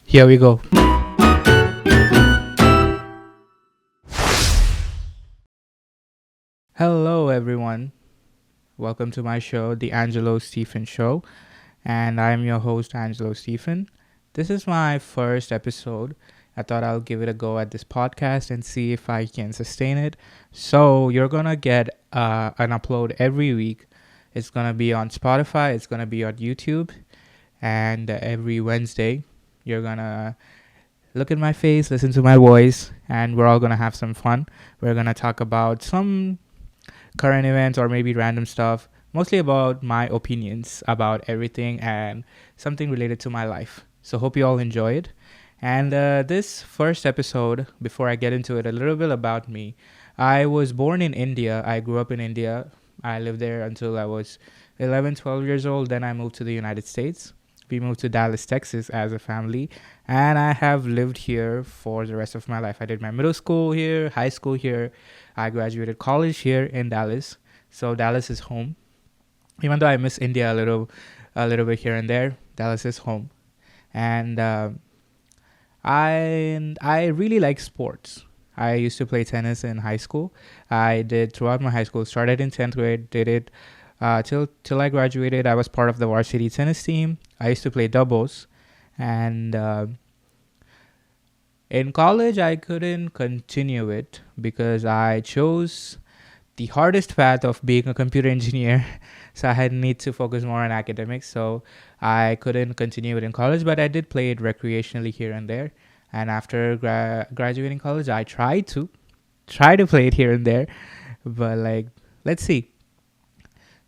Here we go. Hello, everyone. Welcome to my show, The Angelo Stephen Show. And I'm your host, Angelo Stephen. This is my first episode. I thought I'll give it a go at this podcast and see if I can sustain it. So, you're going to get an upload every week. It's going to be on Spotify, it's going to be on YouTube. And every Wednesday, you're going to look at my face, listen to my voice, and we're all going to have some fun. We're going to talk about some current events or maybe random stuff, mostly about my opinions about everything and something related to my life. So hope you all enjoy it. And this first episode, before I get into it, a little bit about me. I was born in India. I grew up in India. I lived there until I was 11, 12 years old. Then I moved to the United States. We moved to Dallas, Texas as a family, and I have lived here for the rest of my life. I did my middle school here, high school here. I graduated college here in Dallas. So Dallas is home. Even though I miss India a little bit here and there, Dallas is home. And I really like sports. I used to play tennis in high school. I did throughout my high school. Started in 10th grade, did it till I graduated. I was part of the varsity tennis team. I used to play doubles, and in college I couldn't continue it because I chose the hardest path of being a computer engineer. So I had need to focus more on academics. So I couldn't continue it in college, but I did play it recreationally here and there. And after graduating college, I try to play it here and there, but let's see.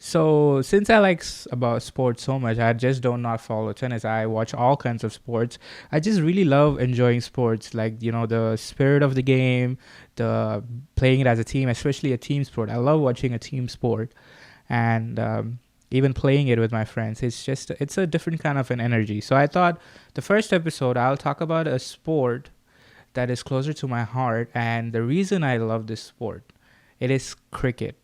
So since I like about sports so much, I just do not follow tennis. I watch all kinds of sports. I just really love enjoying sports, like the spirit of the game, the playing it as a team, especially a team sport. I love watching a team sport, and even playing it with my friends. It's a different kind of an energy. So I thought the first episode I'll talk about a sport that is closer to my heart, and the reason I love this sport, it is cricket.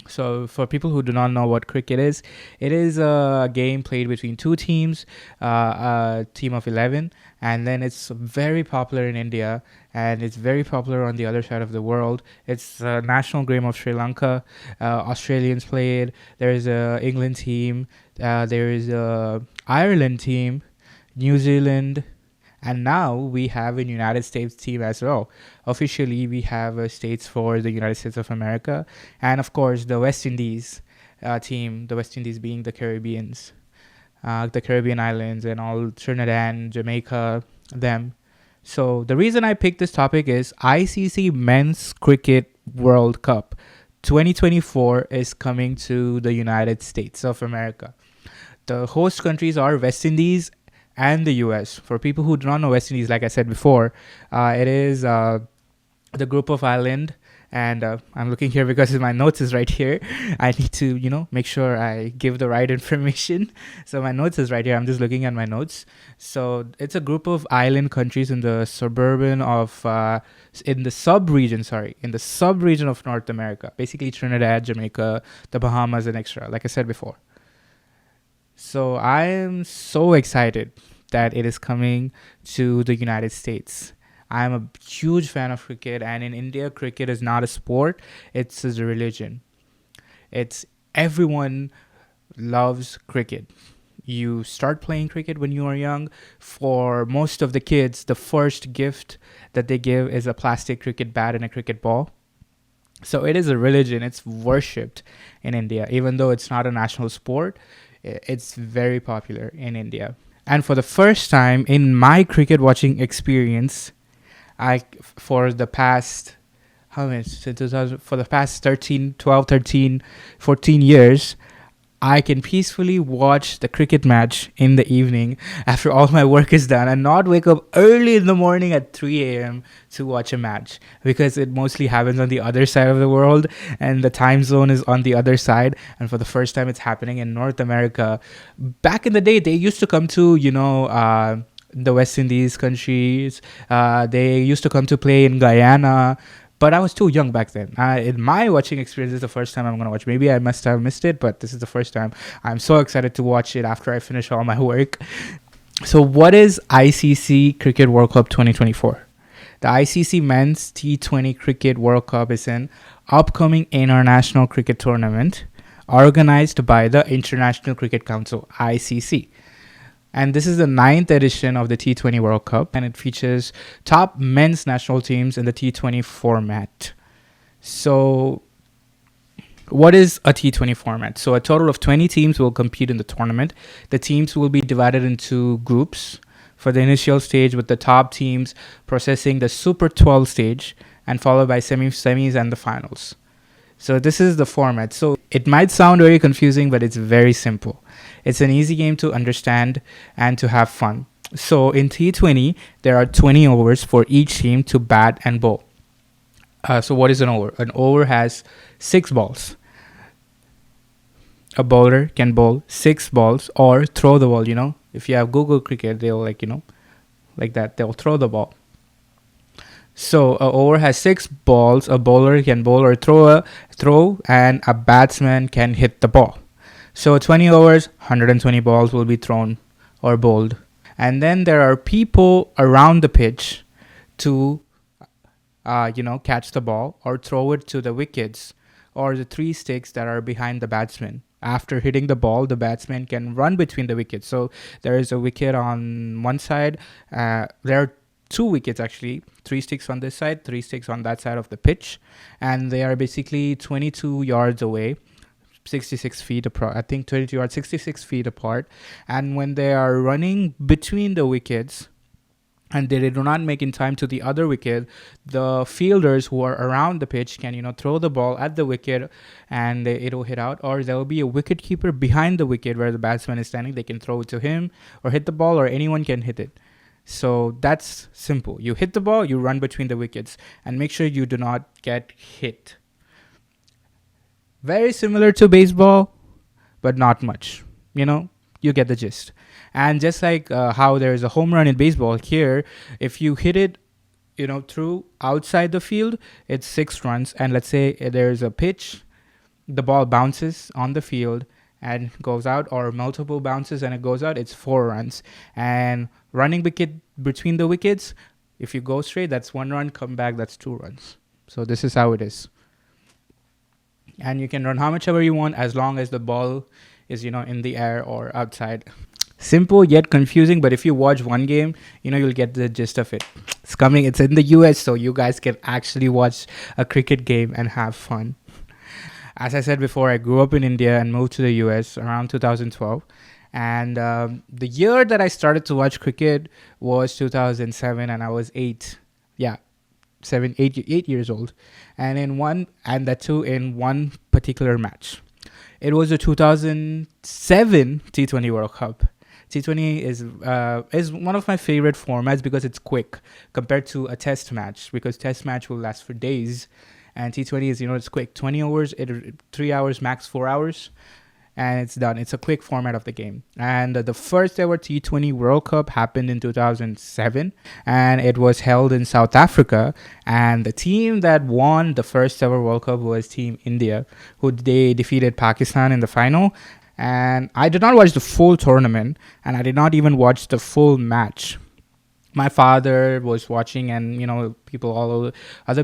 So for people who do not know what cricket is, it is a game played between two teams, a team of 11, and then it's very popular in India, and it's very popular on the other side of the world. It's a national game of Sri Lanka. Australians play it. There is a England team. There is a Ireland team, New Zealand, and now we have a United States team as well. Officially, we have states for the United States of America. And of course, the West Indies team, the West Indies being the Caribbeans, the Caribbean islands and all Trinidad, Jamaica, them. So the reason I picked this topic is ICC Men's Cricket World Cup 2024 is coming to the United States of America. The host countries are West Indies and the US. For people who do not know West Indies, like I said before, it is the group of island. And I'm looking here because my notes is right here. I need to, make sure I give the right information. So my notes is right here. I'm just looking at my notes. So it's a group of island countries in the in the sub-region of North America. Basically Trinidad, Jamaica, the Bahamas, and extra, like I said before. So I am so excited that it is coming to the United States. I'm a huge fan of cricket, and in India, cricket is not a sport, it's a religion. Everyone loves cricket. You start playing cricket when you are young. For most of the kids, the first gift that they give is a plastic cricket bat and a cricket ball. So it is a religion. It's worshipped in India, even though it's not a national sport. It's very popular in India. And for the first time in my cricket watching experience, for the past 13, 14 years, I can peacefully watch the cricket match in the evening after all my work is done and not wake up early in the morning at 3 a.m. to watch a match, because it mostly happens on the other side of the world and the time zone is on the other side. And for the first time, it's happening in North America. Back in the day, they used to come to, the West Indies countries. They used to come to play in Guyana. But I was too young back then. In my watching experience, this is the first time I'm going to watch. Maybe I must have missed it, but this is the first time. I'm so excited to watch it after I finish all my work. So, what is ICC Cricket World Cup 2024? The ICC Men's T20 Cricket World Cup is an upcoming international cricket tournament organized by the International Cricket Council, ICC. And this is the ninth edition of the T20 World Cup, and it features top men's national teams in the T20 format. So, what is a T20 format? So, a total of 20 teams will compete in the tournament. The teams will be divided into groups for the initial stage, with the top teams processing the Super 12 stage and followed by semis and the finals. So, this is the format. So, it might sound very confusing, but it's very simple. It's an easy game to understand and to have fun. So, in T20, there are 20 overs for each team to bat and bowl. So what is an over? An over has 6 balls. A bowler can bowl 6 balls or throw the ball, If you have Google Cricket, they'll like that. They'll throw the ball. So a over has 6 balls. A bowler can bowl or throw, and a batsman can hit the ball. So 20 overs, 120 balls will be thrown or bowled. And then there are people around the pitch to catch the ball or throw it to the wickets or the 3 sticks that are behind the batsman. After hitting the ball, the batsman can run between the wickets. So there is a wicket on one side. There are 2 wickets actually, 3 sticks on this side, 3 sticks on that side of the pitch. And they are basically 22 yards away, 66 feet apart. I think 22 yards, 66 feet apart. And when they are running between the wickets, and they do not make in time to the other wicket, the fielders who are around the pitch can, throw the ball at the wicket and it'll hit out. Or there will be a wicket keeper behind the wicket where the batsman is standing. They can throw it to him or hit the ball, or anyone can hit it. So that's simple. You hit the ball, you run between the wickets, and make sure you do not get hit. Very similar to baseball, but not much. You get the gist. And just like how there is a home run in baseball, here, if you hit it, through outside the field, it's 6 runs. And let's say there's a pitch, the ball bounces on the field and goes out, or multiple bounces and it goes out, it's 4 runs. And running between the wickets, if you go straight, that's 1 run, come back, that's 2 runs. So this is how it is. And you can run how much ever you want, as long as the ball is, in the air or outside. Simple yet confusing, but if you watch one game, you'll get the gist of it. It's in the US, so you guys can actually watch a cricket game and have fun. As I said before, I grew up in India and moved to the US around 2012. And the year that I started to watch cricket was 2007, and I was 8. Yeah, 8 years old. And that too in one particular match. It was the 2007 T20 World Cup. T20 is one of my favorite formats because it's quick compared to a test match, because test match will last for days, and T20 is, it's quick. 20 overs, 3 hours, max 4 hours, and it's done. It's a quick format of the game. And the first ever T20 World Cup happened in 2007, and it was held in South Africa. And the team that won the first ever World Cup was Team India, who they defeated Pakistan in the final. And I did not watch the full tournament, and I did not even watch the full match. My father was watching, and other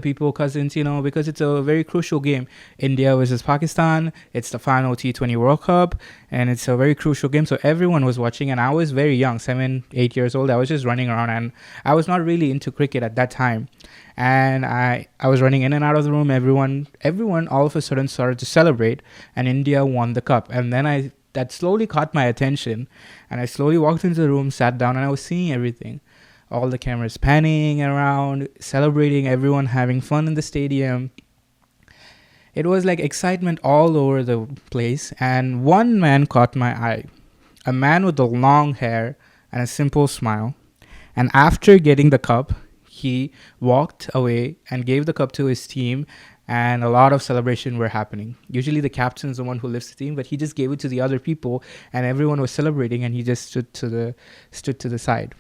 people, cousins, because it's a very crucial game. India versus Pakistan, it's the final T20 World Cup, and it's a very crucial game. So everyone was watching, and I was very young, 7, 8 years old. I was just running around, and I was not really into cricket at that time. And I was running in and out of the room. Everyone all of a sudden started to celebrate, and India won the cup. And then that slowly caught my attention, and I slowly walked into the room, sat down, and I was seeing everything. All the cameras panning around, celebrating, everyone having fun in the stadium. It was like excitement all over the place. And one man caught my eye. A man with the long hair and a simple smile. And after getting the cup, he walked away and gave the cup to his team, and a lot of celebration were happening. Usually the captain is the one who lifts the team, but he just gave it to the other people, and everyone was celebrating, and he just stood to the side.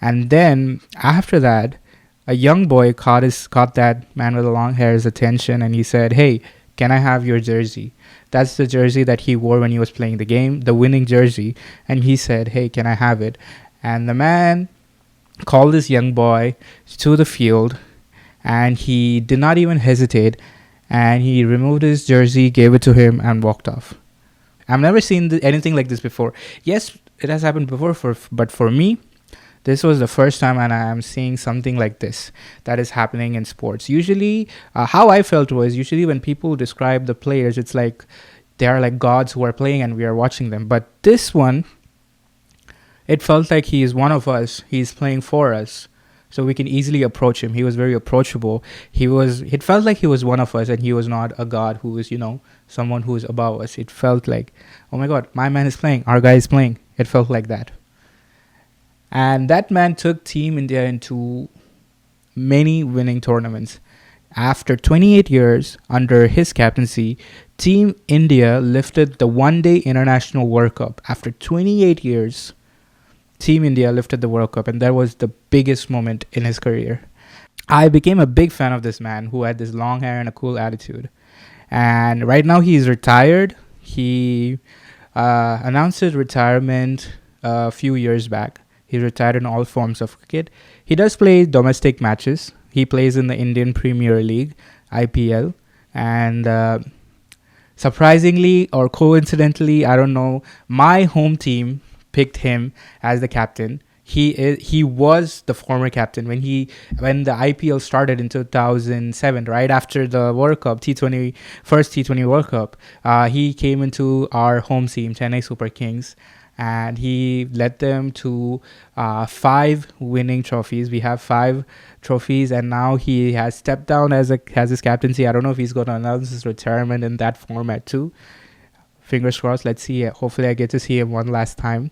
And then after that, a young boy caught that man with the long hair's attention, and he said, "Hey, can I have your jersey?" That's the jersey that he wore when he was playing the game, the winning jersey. And he said, "Hey, can I have it?" And the man called this young boy to the field, and he did not even hesitate, and he removed his jersey, gave it to him, and walked off. I've never seen anything like this before. Yes, it has happened before, but for me, this was the first time, and I am seeing something like this that is happening in sports. Usually, how I felt was usually when people describe the players, it's like they are like gods who are playing and we are watching them. But this one, it felt like he is one of us. He's playing for us, so we can easily approach him. He was very approachable. It felt like he was one of us, and he was not a god who is, someone who is above us. It felt like, oh my God, my man is playing. Our guy is playing. It felt like that. And that man took Team India into many winning tournaments. After 28 years under his captaincy, Team India lifted the one-day international World Cup. After 28 years, Team India lifted the World Cup, and that was the biggest moment in his career. I became a big fan of this man who had this long hair and a cool attitude. And right now he's retired. He announced his retirement a few years back. He retired in all forms of cricket. He does play domestic matches. He plays in the Indian Premier League, IPL. And surprisingly or coincidentally, I don't know, my home team picked him as the captain. He was the former captain when the IPL started in 2007, right after the World Cup, first T20 World Cup. He came into our home team, Chennai Super Kings, and he led them to 5 winning trophies. We have 5 trophies, and now he has stepped down as his captaincy. I don't know if he's going to announce his retirement in that format too. Fingers crossed. Let's see. Hopefully, I get to see him one last time.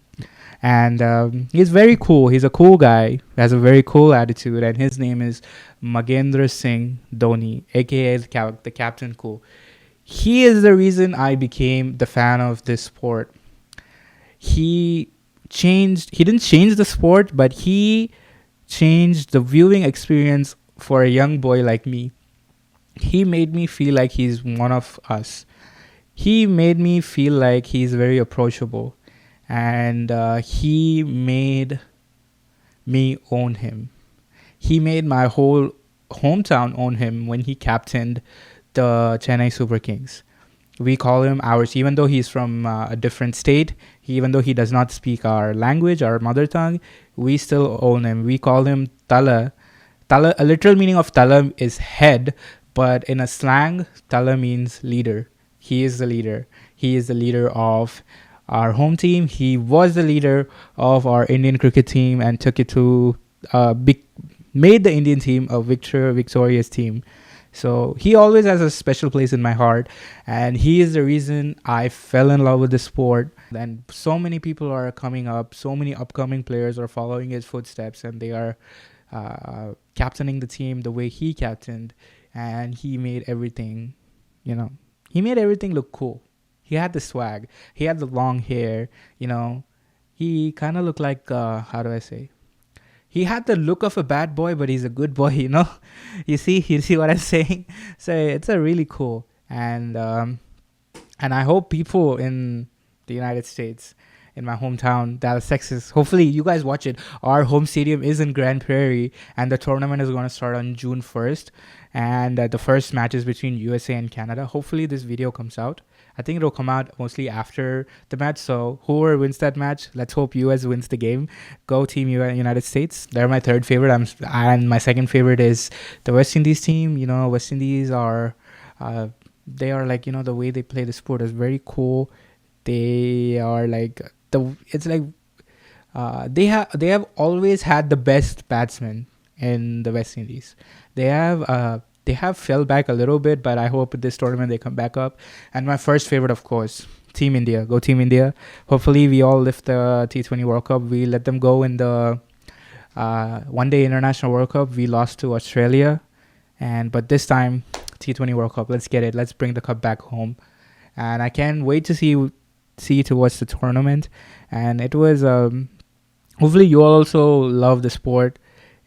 And he's very cool. He's a cool guy. Has a very cool attitude, and his name is Mahendra Singh Dhoni, aka the Captain Cool. He is the reason I became the fan of this sport. He didn't change the sport, but he changed the viewing experience for a young boy like me. He made me feel like he's one of us. He made me feel like he's very approachable, and he made me own him. He made my whole hometown own him when he captained the Chennai Super Kings. We call him ours, even though he's from a different state, even though he does not speak our language, our mother tongue, we still own him. We call him Tala. Tala, a literal meaning of Tala is head, but in a slang, Tala means leader. He is the leader. He is the leader of our home team. He was the leader of our Indian cricket team and took it to made the Indian team a victorious team. So he always has a special place in my heart, and he is the reason I fell in love with the sport. And so many people are coming up, so many upcoming players are following his footsteps, and they are captaining the team the way he captained, and he made everything, he made everything look cool. He had the swag, he had the long hair, he kind of looked like, how do I say? He had the look of a bad boy, but he's a good boy, You see what I'm saying? So it's a really cool. And I hope people in the United States, in my hometown, Dallas, Texas, hopefully you guys watch it. Our home stadium is in Grand Prairie, and the tournament is going to start on June 1st. And the first match is between USA and Canada. Hopefully this video comes out. I think it'll come out mostly after the match. So whoever wins that match, let's hope US wins the game. Go Team United States. They're my third favorite. And my second favorite is the West Indies team. West Indies are, they are like, the way they play the sport is very cool. They are like, they have always had the best batsmen in the West Indies. They have fell back a little bit, but I hope this tournament they come back up. And my first favorite, of course, Team India. Go Team India. Hopefully we all lift the T20 World Cup. We let them go in the one-day international World Cup. We lost to Australia, but this time T20 World Cup. Let's get it. Let's bring the cup back home. And I can't wait to see to watch the tournament. And it was hopefully you all also love the sport.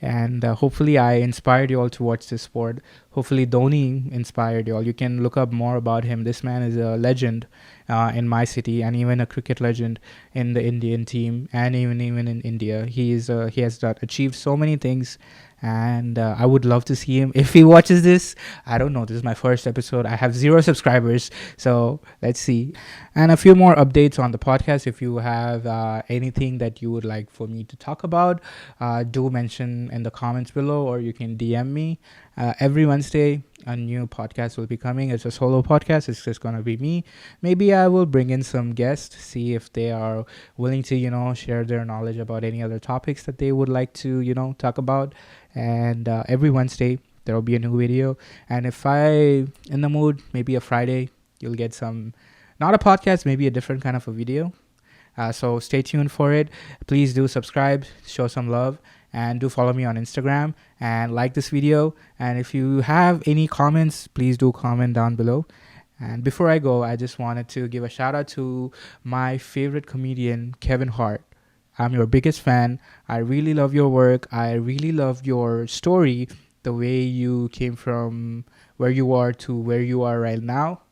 And hopefully I inspired you all to watch this sport. Hopefully Dhoni inspired you all. You can look up more about him. This man is a legend. in my city, and even a cricket legend in the Indian team, and even in India. He has achieved so many things, and I would love to see him if he watches this. I don't know. This is my first episode. I have 0 subscribers, so let's see. And a few more updates on the podcast. If you have anything that you would like for me to talk about, do mention in the comments below, or you can DM me. Every Wednesday, a new podcast will be coming. It's a solo podcast. It's just going to be me. Maybe I will bring in some guests, see if they are willing to, share their knowledge about any other topics that they would like to, talk about. And every Wednesday, there will be a new video. And if in the mood, maybe a Friday, you'll get some, not a podcast, maybe a different kind of a video. So stay tuned for it. Please do subscribe, show some love, and do follow me on Instagram and like this video. And if you have any comments, please do comment down below. And before I go, I just wanted to give a shout out to my favorite comedian, Kevin Hart. I'm your biggest fan. I really love your work. I really love your story, the way you came from where you are to where you are right now.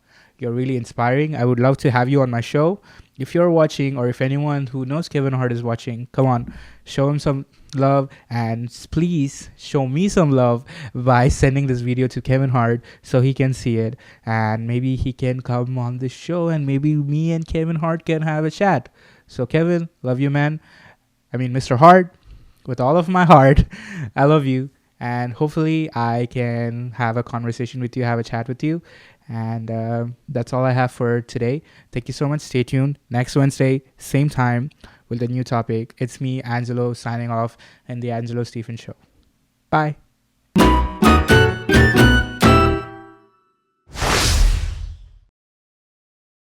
You're really inspiring. I would love to have you on my show. If you're watching, or if anyone who knows Kevin Hart is watching, come on, show him some love, and please show me some love by sending this video to Kevin Hart so he can see it, and maybe he can come on the show, and maybe me and Kevin Hart can have a chat. So Kevin, love you, man. I mean, Mr. Hart, with all of my heart, I love you. And hopefully I can have a conversation with you, have a chat with you. And that's all I have for today. Thank you so much. Stay tuned. Next Wednesday, same time, with a new topic. It's me, Angelo, signing off in the Angelo Stephen Show. Bye.